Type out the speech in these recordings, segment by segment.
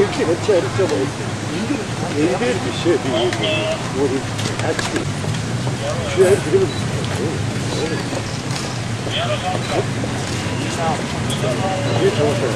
이렇게 해체 이렇게 얘들 드셔야 돼. 우리 같이 취해 드리면 이게 정확해요.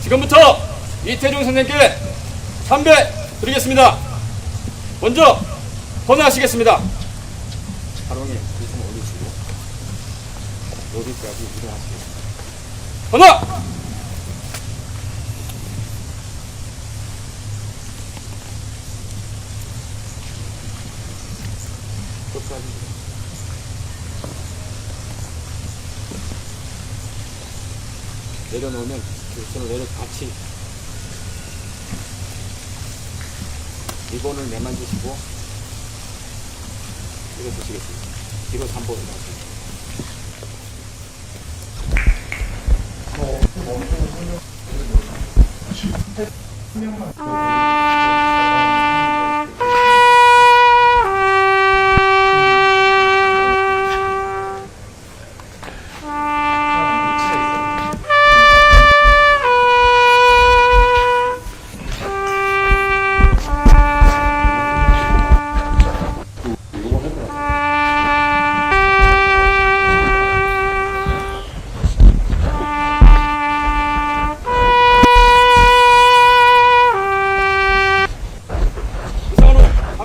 지금부터 이태종 선생님께 삼배 드리겠습니다. 먼저 헌화하시겠습니다. 가롱에 불좀 올리시고 여기까지 일어나시겠습니다. 헌화! 끝까지 내려놓으면 손을 내려 같이 리본을 내만지시고 이거 보시겠습니다. 뒤로 3번을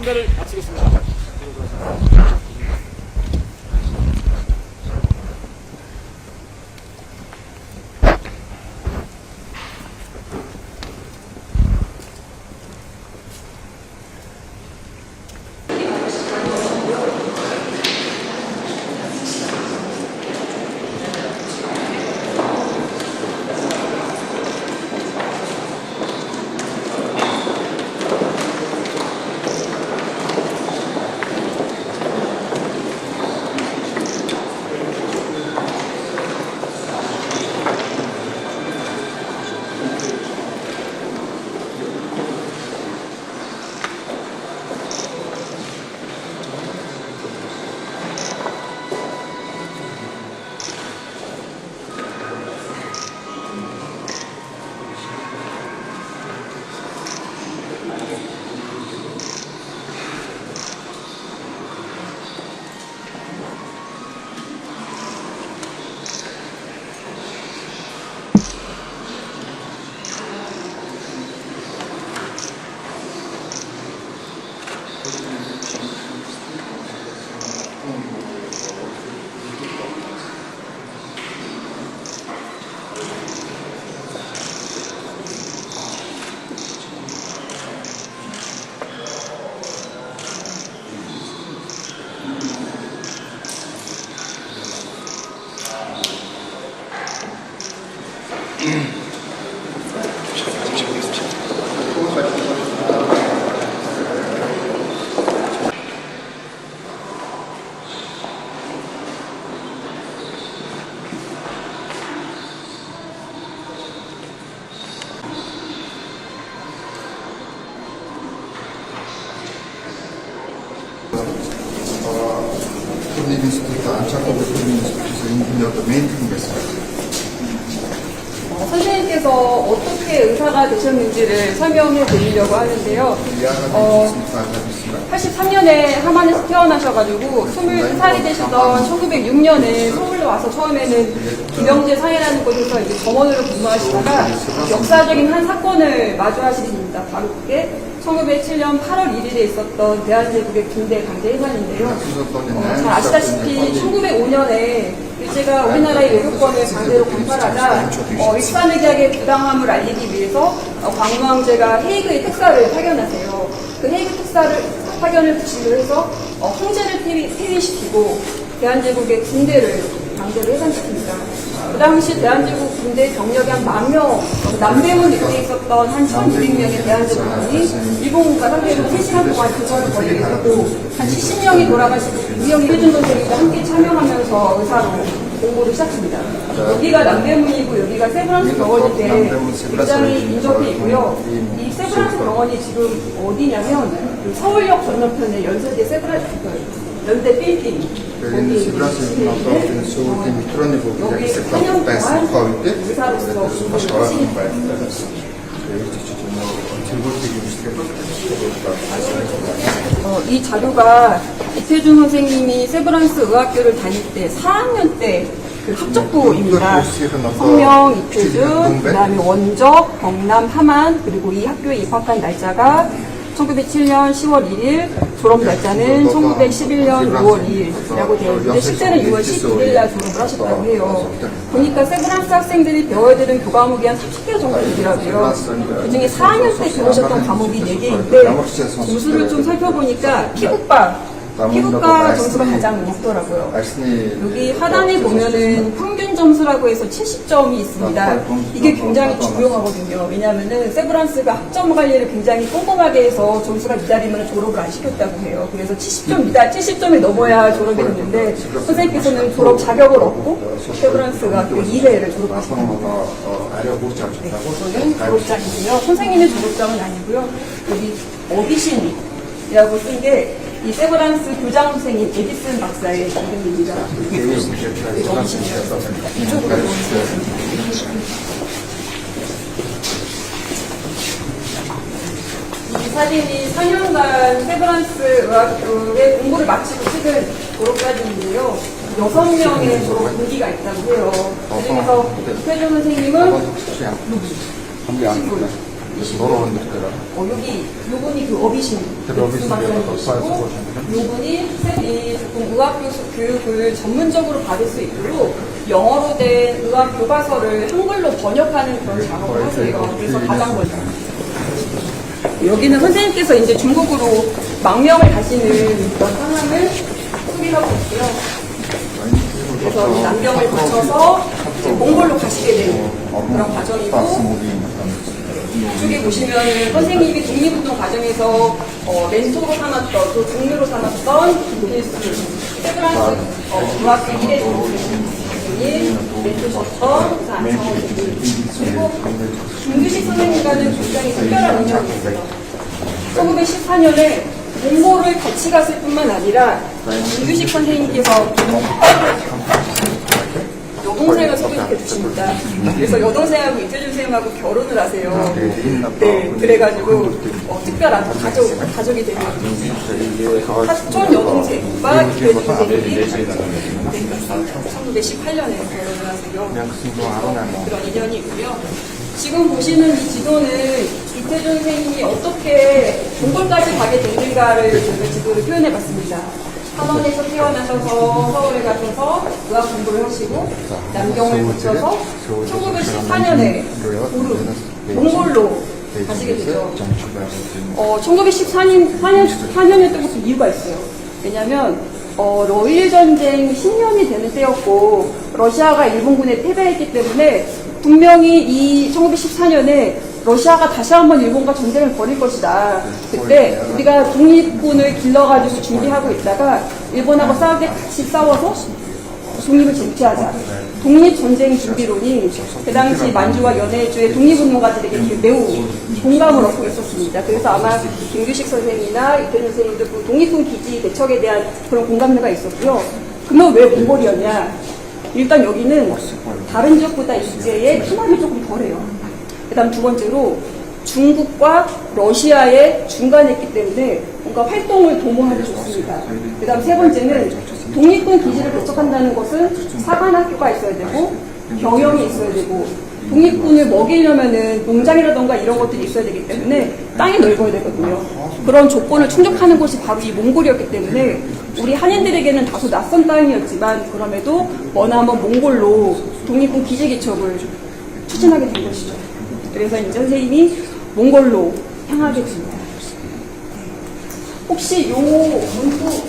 삼배를 마치겠습니다. League Institute, I'm Charles League Institute in the main thing is 선생님께서 어떻게 의사가 되셨는지를 설명해 드리려고 하는데요. 83년에 하만에서 태어나셔가지고 23살이 되시던 1906년에 서울로 와서 처음에는 김영재 상해라는 곳에서 이제 점원으로 근무하시다가 역사적인 한 사건을 마주하시게 됩니다. 바로 그게 1907년 8월 1일에 있었던 대한제국의 군대 강제 해산인데요. 잘 아시다시피 1905년에 일제가 우리나라의 외교권을 강제로 강탈하자 일반의 계약의 부당함을 알리기 위해서 광무왕제가 헤이그의 특사를 파견하세요. 그 헤이그 파견을 부시로 해서 황제를 퇴위시키고 대한제국의 군대를 강제로 해산시킵니다. 그 당시 대한제국 군대 병력이 한 10,000명, 남대문 일대에 있었던 한 1,200명의 대한제국군이 일본군과 상대로 3시간 동안 교전을 벌이게 되고 한 70명이 돌아가시고 유영희 효준 선생님도 함께 참여하면서 의사로 공부를 시작합니다. 여기가 남대문이고 여기가 세브란스 병원인데 굉장히 인접해 있고요. 이 세브란스 병원이 지금 어디냐면 그 서울역 건너편에 연세대 연대 빌딩 in the Sibras in the so the electronic book that is a best quality 의사로서 special 하시는 by 이 자료가 이태준 선생님이 세브란스 의학교를 다닐 때 4학년 때 그 합격부입니다. 성명, 이태준, 그 다음에 원적, 경남, 함안, 그리고 이 학교에 입학한 날짜가 1907년 10월 1일, 졸업 날짜는 1911년 6월 2일이라고 되어 있는데 실제는 6월 11일 날 졸업을 하셨다고 해요. 보니까 세브란스 학생들이 배워야 되는 교과목이 한 30개 정도 되더라고요. 그 중에 4학년 때 배우셨던 과목이 4개인데 점수를 좀 살펴보니까 피부과 점수가 가장 높더라고요. 여기 하단에 보면은 평균 점수라고 해서 70점이 있습니다. 이게 굉장히 중요하거든요. 왜냐하면은 세브란스가 학점 관리를 굉장히 꼼꼼하게 해서 점수가 미달이면 졸업을 안 시켰다고 해요. 그래서 70점 미달, 70점이 넘어야 졸업이 됐는데 선생님께서는 졸업 자격을 얻고 세브란스가 학교 2회를 졸업하셨습니다. 이거는 졸업장이고요. 선생님의 졸업장은 아니고요. 여기 어비신이라고 쓴 게 이 세브란스 교장 선생님 에디슨 박사의 이름입니다. 이쪽으로 이 사진이 4년간 세브란스 의학교에 공부를 마치고 찍은 졸업사진인데요. 6명의 졸업 동기가 있다고 해요. 그중에서 이태준 선생님은 여기 요분이 그 어비신 박사님이시고 요분이 의학 교육을 전문적으로 받을 수 있도록 영어로 된 의학 교과서를 한글로 번역하는 그런 작업을 하세요. 그래서 가장 먼저 여기는 선생님께서 이제 중국으로 망명을 가시는 그런 상황을 소개하고 있고요. 그래서 남경을 거쳐서 이제 몽골로 가시게 되는 그런 과정이고 이쪽에 보시면 선생님이 독립운동 과정에서 멘토로 삼았던 또 동료로 삼았던 김필수 세브란스 중학교 1회 선생님이 멘토셨던 안성원 선생님 그리고 김규식 선생님과는 굉장히 특별한 인연이 있어요. 1914년에 몽골을 같이 갔을 뿐만 아니라 김규식 선생님께서 여동생을 소개해 주십니다. 그래서 여동생하고 이태준 선생님하고 결혼을 하세요. 네, 그래가지고 특별한 가족이 되는 사촌 여동생과 이태준 선생님이 1918년에 결혼을 하고요. 그런 인연이고요. 지금 보시는 이 지도는 이태준 선생님이 어떻게 몽골까지 가게 됐는가를 저희가 지도를 표현해봤습니다. 함원에서 태어나셔서 서울에 가셔서 의학 공부를 하시고 남경을 거쳐서 1914년에 몽골로 가시게 되죠. 1914년 때부터 이유가 있어요. 왜냐하면 러일 전쟁 10년이 되는 때였고 러시아가 일본군에 패배했기 때문에 분명히 이 1914년에 러시아가 다시 한번 일본과 전쟁을 벌일 것이다. 그때 우리가 독립군을 길러가지고 준비하고 있다가 일본하고 싸울 때 같이 싸워서 독립을 쟁취하자. 독립전쟁 준비론이 그 당시 만주와 연해주의 독립운동가들에게 매우 공감을 얻고 있었습니다. 그래서 아마 김규식 선생이나 이태준 선생님도 그 독립군 기지 대척에 대한 그런 공감대가 있었고요. 그러면 왜 몽골이었냐? 일단 여기는 다른 지역보다 일제의 피난이 조금 덜해요. 그 다음 두 번째로 중국과 러시아의 중간에 있기 때문에 뭔가 활동을 도모하기 좋습니다. 그 다음 세 번째는 독립군 기지를 개척한다는 것은 사관학교가 있어야 되고 병영이 있어야 되고 독립군을 먹이려면은 농장이라던가 이런 것들이 있어야 되기 때문에 땅이 넓어야 되거든요. 그런 조건을 충족하는 곳이 바로 이 몽골이었기 때문에 우리 한인들에게는 다소 낯선 땅이었지만 그럼에도 머나먼 몽골로 독립군 기지 개척을 추진하게 된 것이죠. 그래서 이제 선생님이 몽골로 향하게 됩니다. 혹시 요 문구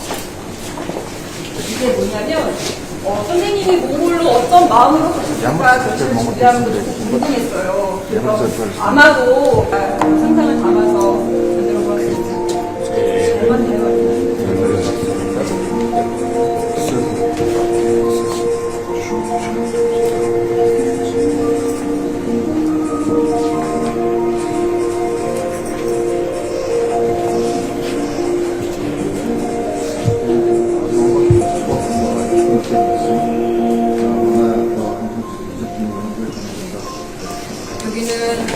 이게 뭐냐면 선생님이 몽골로 어떤 마음으로 가셨을까 전시를 준비하는 것도 궁금했어요. 그래서 아마도 상상을 담아서 만들어봤습니다. 잘만 해요. 여기는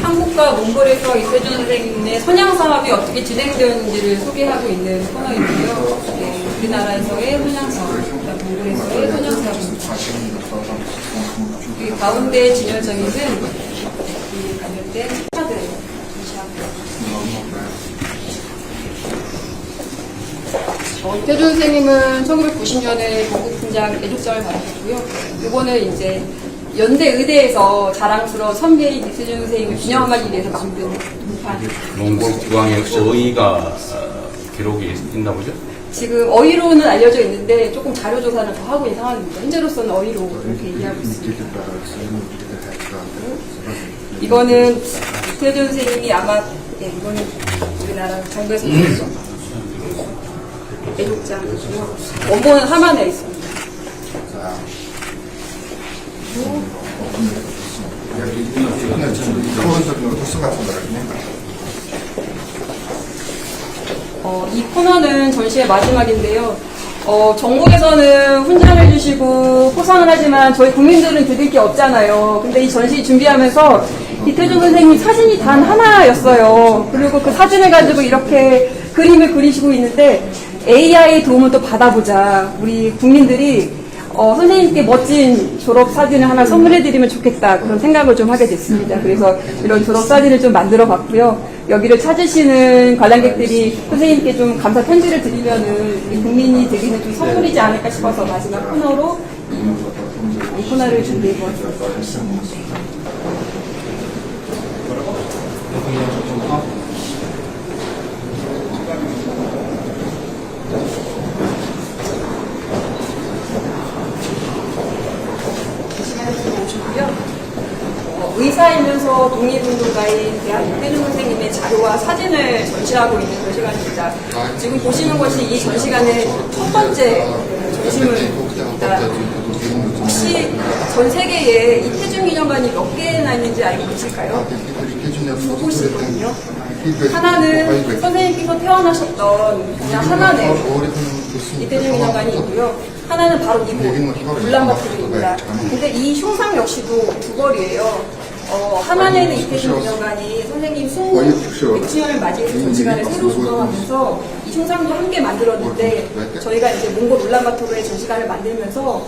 한국과 몽골에서 이세준 선생님의 선양 사업이 어떻게 진행되었는지를 소개하고 있는 코너인데요. 네, 우리나라에서의 선양 사업, 몽골에서의 선양 사업입니다. 이 가운데 진열장에는 이 관련된 차들 이태준 선생님은 1990년에 건국훈장 애족장을 받으셨고요. 이거는 이제 연대 의대에서 자랑스러운 선배인 이태준 선생님을 기념하기 위해서 만든 동판. 몽골 국왕에 혹시 어의가 기록이 있나 보죠? 지금 어휘로는 알려져 있는데 조금 자료 조사를 더 하고 있는 상황입니다. 현재로서는 어휘로 그렇게 얘기하고 있습니다. 이거는 이태준 선생님이 아마 이거는 우리나라 정부에서 만들었죠. 애족장이고요. 원본은 하만에 있습니다. 이 코너는 전시의 마지막인데요. 정부에서는 훈장을 주시고 포상을 하지만 저희 국민들은 드릴 게 없잖아요. 근데 이 전시 준비하면서 이태준 선생님 사진이 단 하나였어요. 그리고 그 사진을 가지고 이렇게 그림을 그리시고 있는데 AI의 도움을 또 받아보자. 우리 국민들이 선생님께 멋진 졸업 사진을 하나 선물해드리면 좋겠다. 그런 생각을 좀 하게 됐습니다. 그래서 이런 졸업 사진을 좀 만들어 봤고요. 여기를 찾으시는 관람객들이 선생님께 좀 감사 편지를 드리면은 우리 국민이 드리는 좀 선물이지 않을까 싶어서 마지막 코너로 이 코너를 준비해 보았습니다. 의사이면서 독립운동가인 대한 이태준 선생님의 자료와 사진을 전시하고 있는 전시관입니다. 지금 보시는 것이 이 전시관의 첫 번째 전시물입니다. 혹시 전 세계에 이태준 기념관이 몇 개나 있는지 알고 계실까요? 두 곳이거든요. 하나는 선생님께서 태어나셨던 그냥 하나네 이태준 기념관이 있고요. 하나는 바로 이곳 울란바토르입니다. 근데 이 흉상 역시도 두 거리예요. 하나에는 이태준 기념관이 선생님 승무 100주년을 맞이해서 전시관을 새로 조성하면서 이 흉상도 함께 만들었는데 저희가 이제 몽골 울란바토르의 전시관을 만들면서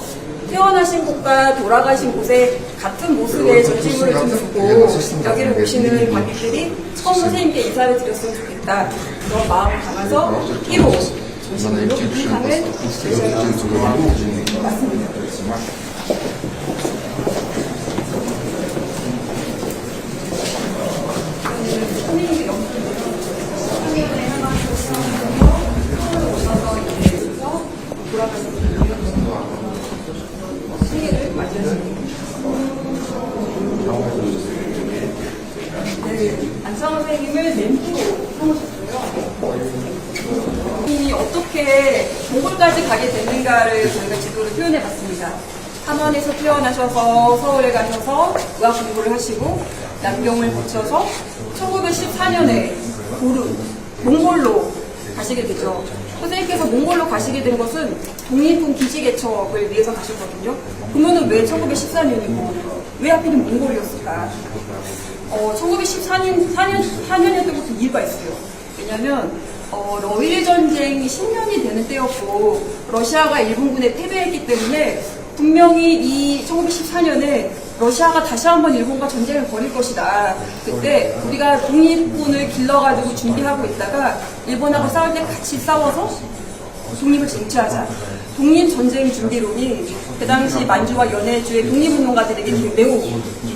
태어나신 곳과 돌아가신 곳에 같은 모습의 전시물을 좀 두고 여기를 보시는 관객들이 처음 선생님께 인사를 드렸으면 좋겠다. 그런 마음을 담아서 1호 전시물로 흉상을 제시하겠습니다. 맞습니다. 안상호 선생님을 멘토로 삼으셨고요. 이 어떻게 몽골까지 가게 됐는가를 저희가 지도로 표현해봤습니다. 함원에서 태어나셔서 서울에 가셔서 의학 공부를 하시고 남경을 거쳐서 1914년에 고르, 몽골로 가시게 되죠. 선생님께서 몽골로 가시게 된 것은 독립군 기지 개척을 위해서 가셨거든요. 그러면은 왜 1914년이고 왜 하필이면 몽골이었을까? 1914년 때부터 이유가 있어요. 왜냐면 러일 전쟁이 10년이 되는 때였고 러시아가 일본군에 패배했기 때문에 분명히 이 1914년에 러시아가 다시 한번 일본과 전쟁을 벌일 것이다. 그때 우리가 독립군을 길러가지고 준비하고 있다가 일본하고 싸울 때 같이 싸워서 독립을 쟁취하자. 독립전쟁 준비론이 그 당시 만주와 연해주의 독립운동가들에게 매우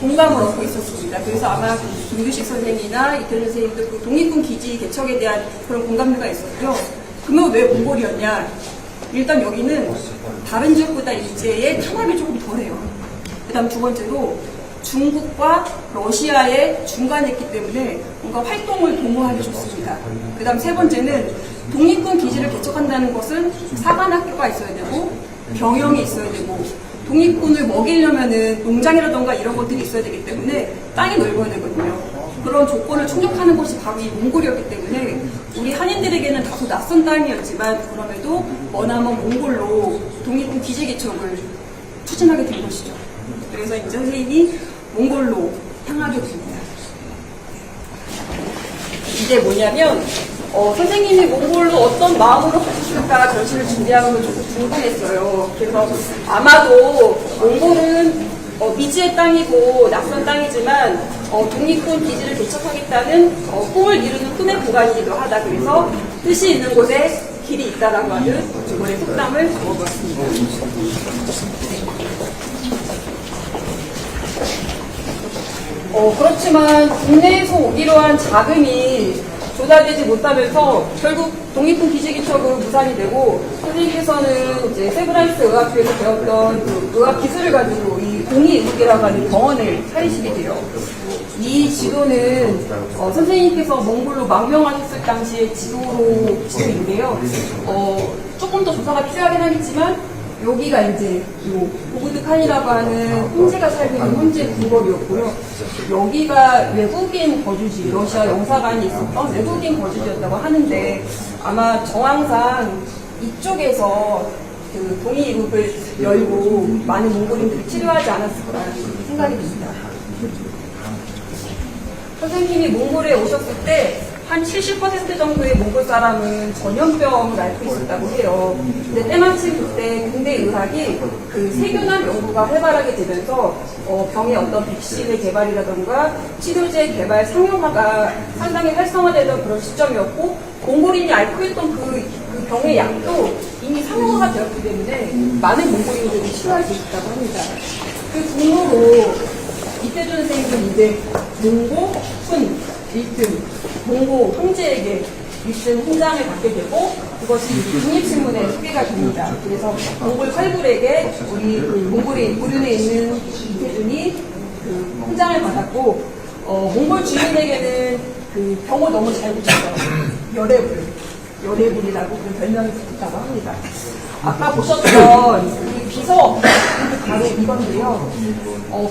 공감을 얻고 있었습니다. 그래서 아마 김규식 선생이나 이태준 선생님도 그 독립군 기지 개척에 대한 그런 공감대가 있었고요. 그러면 왜 몽골이었냐? 일단 여기는 다른 지역보다 일제의 탄압이 조금 덜해요. 그 다음 두 번째로 중국과 러시아의 중간에 있기 때문에 뭔가 활동을 도모하기 좋습니다. 그 다음 세 번째는 독립군 기지를 개척한다는 것은 사관학교가 있어야 되고 병영이 있어야 되고 독립군을 먹이려면은 농장이라던가 이런 것들이 있어야 되기 때문에 땅이 넓어야 되거든요. 그런 조건을 충족하는 것이 바로 이 몽골이었기 때문에 우리 한인들에게는 다소 낯선 땅이었지만 그럼에도 머나먼 몽골로 독립군 기지 개척을 추진하게 된 것이죠. 그래서 이제 선생님이 몽골로 향하게 됩니다. 이제 뭐냐면 선생님이 몽골로 어떤 마음으로 가셨을까 전시를 준비하는 걸 조금 궁금했어요. 그래서 아마도 몽골은 미지의 땅이고 낯선 땅이지만 독립군 기지를 개척하겠다는 꿈을 이루는 꿈의 공간이기도 하다. 그래서 뜻이 있는 곳에 길이 있다라고 하는 이번에 속담을 적어봤습니다. 그렇지만 국내에서 이러한 자금이 조달되지 못하면서 결국 독립군 기지 개척은 무산이 되고 선생님께서는 이제 세브란스 의학교에서 배웠던 그 의학 기술을 가지고 이 공의의학이라고 하는 병원을 차리시게 돼요. 이 지도는 선생님께서 몽골로 망명하셨을 당시의 지도인데요. 조금 더 조사가 필요하긴 하겠지만 여기가 이제 보그드칸이라고 하는 훈제가 살고 있는 훈제 궁궐이었고요. 여기가 외국인 거주지, 러시아 영사관이 있었던 외국인 거주지였다고 하는데 아마 정황상 이쪽에서 그 동의입을 열고 많은 몽골인들이 치료하지 않았을까 생각이 듭니다. 선생님이 몽골에 오셨을 때 한 70% 정도의 몽골 사람은 전염병을 앓고 있었다고 해요. 근데 때마침 그때 근대의학이 그 세균학 연구가 활발하게 되면서 병의 어떤 백신의 개발이라던가 치료제 개발 상용화가 상당히 활성화되던 그런 시점이었고 몽골인이 앓고 있던 그 병의 약도 이미 상용화가 되었기 때문에 많은 몽골인들이 치료할 수 있다고 합니다. 그 동료로 이태준 선생님은 이제 몽고, 훈, 일등, 몽고 황제에게 일등 훈장을 받게 되고 그것이 국립신문에 소개가 됩니다. 그래서 몽골 활굴에게 우리 몽골의 고륜에 있는 이태준이 그 훈장을 받았고 몽골 주민에게는 그 병을 너무 잘 고쳤어요. 열애불이라고 그런 별명이 붙었다고 합니다. 아까 보셨던 이 비서 바로 이건데요.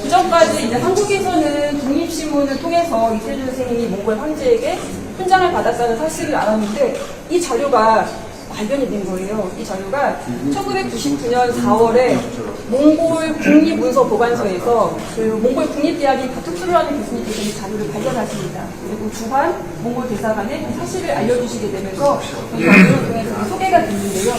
그전까지 이제 한국에서는 독립신문을 통해서 이태준 선생님이 몽골 황제에게 훈장을 받았다는 사실을 알았는데 이 자료가 발견이 된 거예요. 이 자료가 1999년 4월에 몽골 국립문서보관소에서 그 몽골 국립대학인 가툭투를 하는 교수님께서 이 자료를 발견하십니다. 그리고 주한 몽골 대사관에 그 사실을 알려주시게 되면서 이 자료를 통해서 소개가 됐는데요.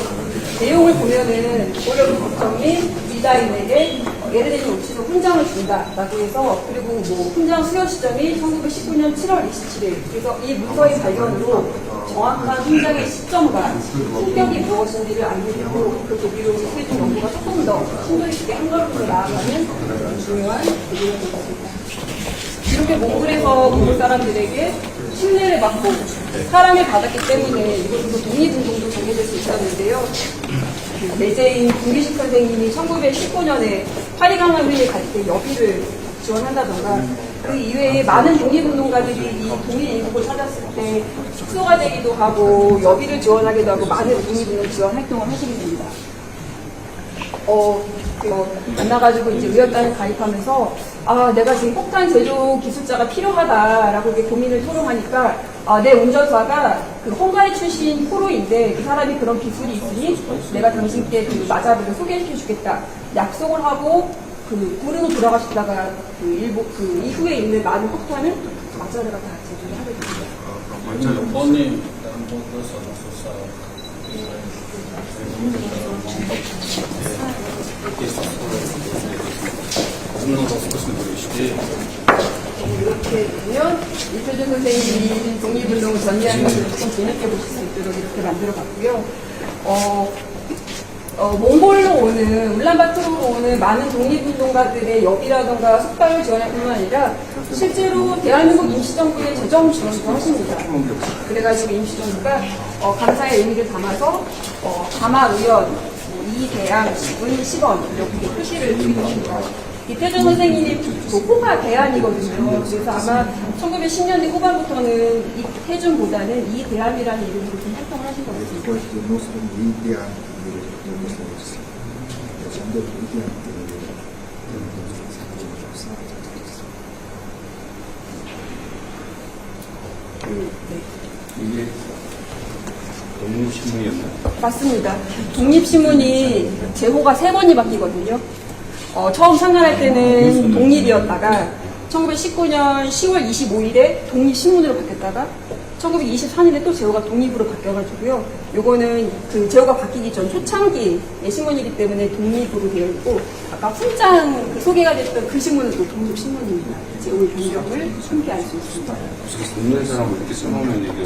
내용을 보면은 오려는 국정이 미다인에게 예르데니 오치로 훈장을 준다라고 해서 그리고 뭐 훈장 수여 시점이 1919년 7월 27일 그래서 이 문서의 발견으로 정확한 훈장의 시점과 성격이 무엇인지를 알게 되고 그 계기로 이태준 연구가 조금 더 심도 있게 한 걸음으로 나아가는 중요한 계기가 되었습니다. 이렇게 몽골에서 몽골 사람들에게 신뢰를 받고 사랑을 받았기 때문에 이곳에서 독립운동도 전개될 수 있었는데요. 내재인 김규식 선생님이 1919년에 파리강화문에 갈 때 여비를 지원한다던가 그 이외에 많은 독립운동가들이 이 독립인국을 찾았을 때 숙소가 되기도 하고 여비를 지원하기도 하고 많은 독립운동 지원 활동을 하시게 됩니다. 만나가지고 이제 의협단에 가입하면서 내가 지금 폭탄 제조 기술자가 필요하다라고 이렇게 고민을 토로하니까 내 운전사가 그 헝가리 출신 포로인데 그 사람이 그런 기술이 있으니 내가 당신께 그 마자르를 소개시켜주겠다 약속을 하고 그 구르로 돌아가시다가 그 일본 그 이후에 있는 많은 폭탄을 마자르가 다 제조를 하게 됩니다. Oni 이렇게 보면 이태준 선생님이 독립운동을 전개하는 것을 조금 재밌게 보실 수 있도록 이렇게 만들어봤고요. 몽골로 오는 울란바토르로 오는 많은 독립운동가들의 여비라던가 숙박을 지원할 뿐만 아니라 실제로 대한민국 임시정부의 재정 지원도 하십니다. 그래가지고 임시정부가 감사의 의미를 담아서 가마 의원, 이대양, 은 10원 이렇게 표시를 드리고 있습니다. 이태준 선생님이 호가 대안이거든요. 그래서 아마 1910년대 후반부터는 이태준보다는 이대안이라는 이름으로 좀 활동을 하신 것 같습니다. 그것도 모습은 위대한 모습을 보였습니다. 전도 위대한 이게 독립신문이었나요? 맞습니다. 독립신문이 제호가 3번이 바뀌거든요. 처음 창간할 때는 독립이었다가 1919년 10월 25일에 독립신문으로 바뀌었다가 1924년에 또 제호가 독립으로 바뀌어가지고요. 요거는 그 제호가 바뀌기 전 초창기의 신문이기 때문에 독립으로 되어 있고 아까 훈장 그 소개가 됐던 그 신문은 또 독립신문입니다. 제호의 변경을 함께 알 수 있습니다. 있는 사람을 이렇게 써놓으면 이게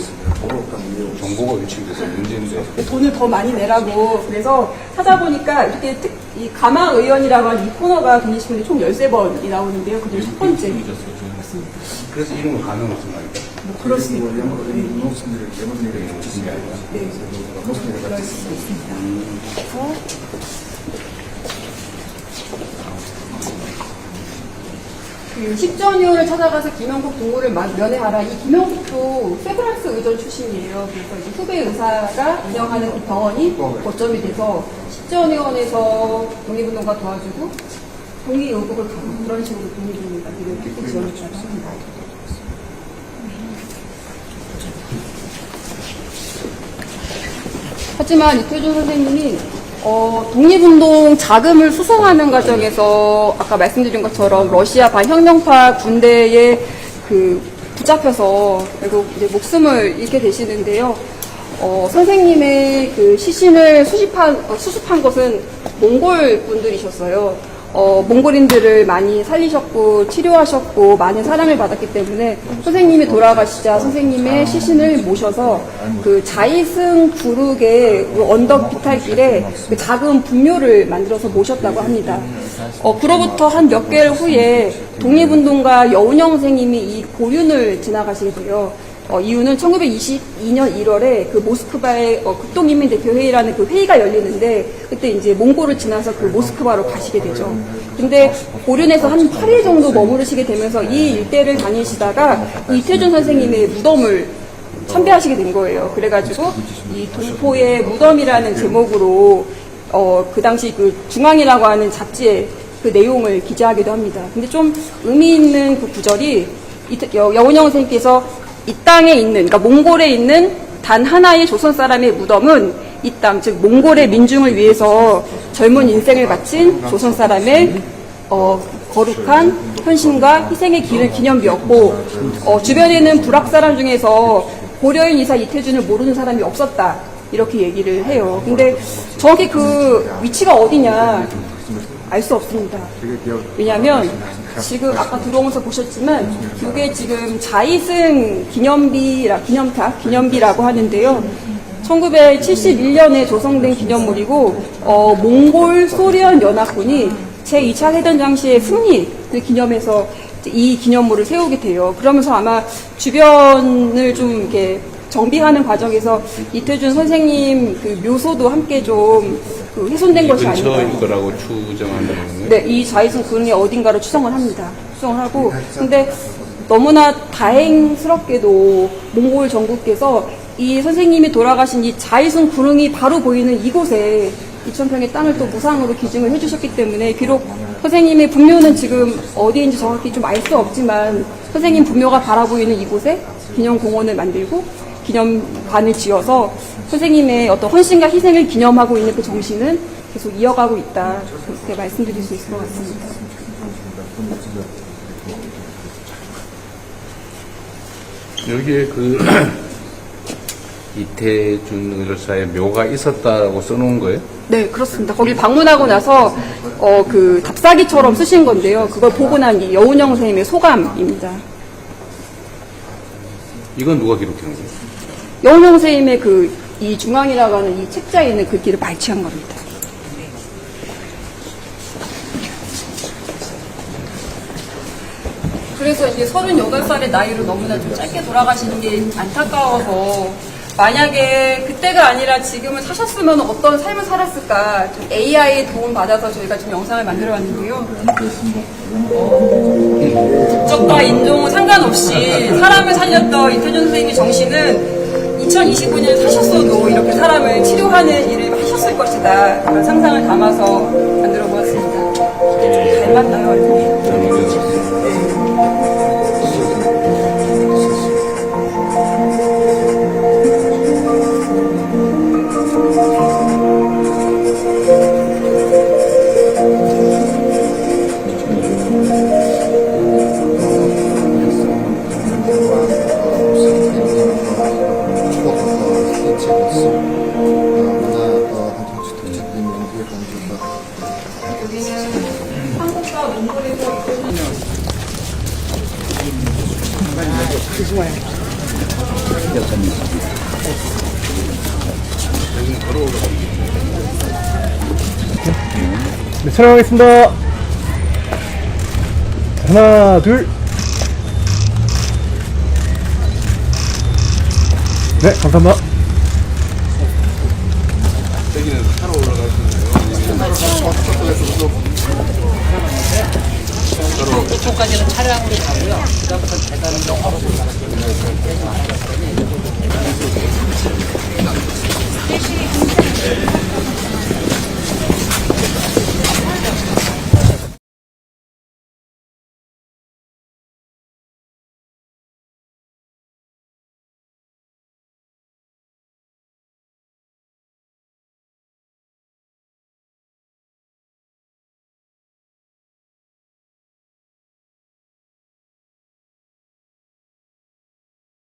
정보가 유출돼서 문제인데. 돈을 더 많이 내라고 그래서 찾아보니까 이렇게 이 가마 의원이라고 하는 이 코너가 독립신문에 총 13번이 나오는데요. 그중에 첫 번째 맞습니다. 그래서 이름을 가능 무슨 말이죠? 그렇습니다. 모습을 예문을 주신 게 아니라 모습을 그럴 수 있습니다. 그 10전위원을 찾아가서 김영국 동무를 면회하라. 이 김영국도 세브란스 의전 출신이에요. 그래서 이제 후배 의사가 운영하는 그 병원이 거점이 돼서 10전위원에서 독립운동가 도와주고 독립의복을 가고 그런 식으로 독립운동가들을 이렇게 지원했다고 합니다. 하지만 이태준 선생님이 독립운동 자금을 수송하는 과정에서 아까 말씀드린 것처럼 러시아 반혁명파 군대에 그 붙잡혀서 결국 이제 목숨을 잃게 되시는데요. 선생님의 그 시신을 수습한 것은 몽골 분들이셨어요. 몽골인들을 많이 살리셨고 치료하셨고 많은 사랑을 받았기 때문에 선생님이 돌아가시자 선생님의 시신을 모셔서 그 자이승 구룩의 언덕 비탈길에 그 작은 분묘를 만들어서 모셨다고 합니다. 그로부터 한 몇 개월 후에 독립운동가 여운형 선생님이 이 고륜을 지나가시게 돼요. 이유는 1922년 1월에 그 모스크바의 극동인민대표회의라는 그 회의가 열리는데 그때 이제 몽골을 지나서 그 모스크바로 가시게 되죠. 근데 고륜에서 한 8일 정도 머무르시게 되면서 이 일대를 다니시다가 이태준 선생님의 무덤을 참배하시게 된 거예요. 그래가지고 이 동포의 무덤이라는 제목으로 그 당시 그 중앙이라고 하는 잡지에 그 내용을 기재하기도 합니다. 근데 좀 의미 있는 그 구절이 여운형 선생님께서 이 땅에 있는, 그러니까 몽골에 있는 단 하나의 조선 사람의 무덤은 이 땅, 즉 몽골의 민중을 위해서 젊은 인생을 바친 조선 사람의 거룩한 헌신과 희생의 기념비였고 주변에는 불악 사람 중에서 고려인 이사 이태준을 모르는 사람이 없었다 이렇게 얘기를 해요. 근데 정확히 그 위치가 어디냐 알 수 없습니다. 왜냐하면 지금 아까 들어오면서 보셨지만 이게 지금 자이승 기념비라고 하는데요. 1971년에 조성된 기념물이고 몽골 소련 연합군이 제2차 세전 당시의 승리를 기념해서 이 기념물을 세우게 돼요. 그러면서 아마 주변을 좀 이렇게 정비하는 과정에서 이태준 선생님 그 묘소도 함께 좀 훼손된 것이 아닌가. 근처일 거라고 추정한다는 거예요? 네, 이 자이승 구릉의 어딘가로 추정을 합니다. 추정을 하고. 근데 너무나 다행스럽게도 몽골 정부께서 이 선생님이 돌아가신 이 자이승 구릉이 바로 보이는 이곳에 2,000평의 땅을 또 무상으로 기증을 해주셨기 때문에 비록 선생님의 분묘는 지금 어디인지 정확히 좀 알 수 없지만 선생님 분묘가 바라보이는 이곳에 기념공원을 만들고 기념관을 지어서 선생님의 어떤 헌신과 희생을 기념하고 있는 그 정신은 계속 이어가고 있다. 그렇게 말씀드릴 수 있을 것 같습니다. 여기에 그 이태준 의료사의 묘가 있었다고 써놓은 거예요? 네, 그렇습니다. 거길 방문하고 나서 그 답사기처럼 쓰신 건데요. 그걸 보고 난 이 여운영 선생님의 소감입니다. 이건 누가 기록한 거예요? 여운영 선생님의 이 중앙이라고 하는 이 책자에 있는 글귀를 발췌한 겁니다. 그래서 이제 38살의 나이로 너무나 좀 짧게 돌아가시는 게 안타까워서 만약에 그때가 아니라 지금은 사셨으면 어떤 삶을 살았을까 좀 AI의 도움 받아서 저희가 지금 영상을 만들어 왔는데요. 국적과 인종은 상관없이 사람을 살렸던 이태준 선생님의 정신은 2025년에 사셨어도 이렇게 사람을 치료하는 일을 하셨을 것이다. 그런 상상을 담아서 만들어 보았습니다. 잘 맞나요, 얼굴이? 여기는 한국과 몽골에서 네, 촬영하겠습니다. 하나, 둘. 네, 감사합니다.